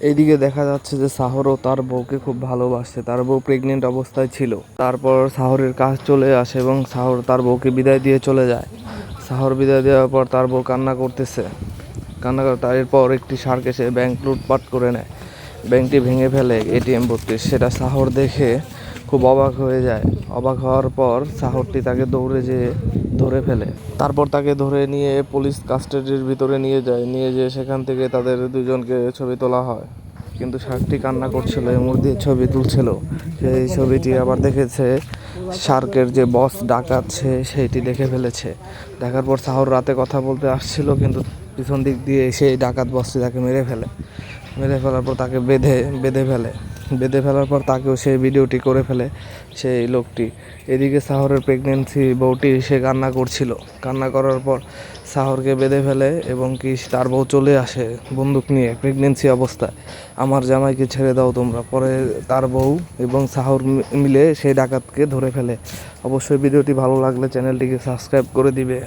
এইদিকে দেখা যাচ্ছে যে সাহরও তার বউকে খুব ভালোবাসে, তার বউ প্রেগনেন্ট অবস্থায় ছিল। তারপর সাহরের কাজ চলে আসে এবং সাহর তার বউকে বিদায় দিয়ে চলে যায়। সাহর বিদায় দেওয়ার পর তার বউ কান্না করতেছে, কান্না করে এরপর একটি শার্ক এসে ব্যাংক লুটপাট করে নেয়, ব্যাংকটি ভেঙে ফেলে এটিএম বুথটি। সেটা সাহর দেখে খুব অবাক হয়ে যায়। অবাক হওয়ার পর সাহরটি তাকে দৌড়ে যেয়ে ধরে ফেলে। তারপর তাকে ধরে নিয়ে পুলিশ কাস্টাডির ভিতরে নিয়ে যায়, নিয়ে যেয়ে সেখান থেকে তাদের দুজনকে ছবি তোলা হয়। কিন্তু শার্কটি কান্না করছিল, এমন দিয়ে ছবি তুলছিল। সেই ছবিটি আবার দেখেছে শার্কের যে বস ডাকাত সেইটি দেখে ফেলেছে। দেখার পর সাহর রাতে কথা বলতে আসছিল, কিন্তু পিছন দিক দিয়ে সেই ডাকাত বসটি তাকে মেরে ফেলে। মেরে ফেলার পর তাকে বেঁধে ফেলার পর তাকেও সেই ভিডিওটি করে ফেলে সেই লোকটি। এদিকে সাহরের প্রেগনেন্সি বউটি সে কান্না করছিল, কান্না করার পর সাহরকে বেঁধে ফেলে এবং কি তার বউ চলে আসে বন্দুক নিয়ে প্রেগনেন্সি অবস্থায়, আমার জামাইকে ছেড়ে দাও তোমরা। পরে তার বউ এবং সাহর মিলে সেই ডাকাতকে ধরে ফেলে। অবশ্যই ভিডিওটি ভালো লাগলে চ্যানেলটিকে সাবস্ক্রাইব করে দিবে।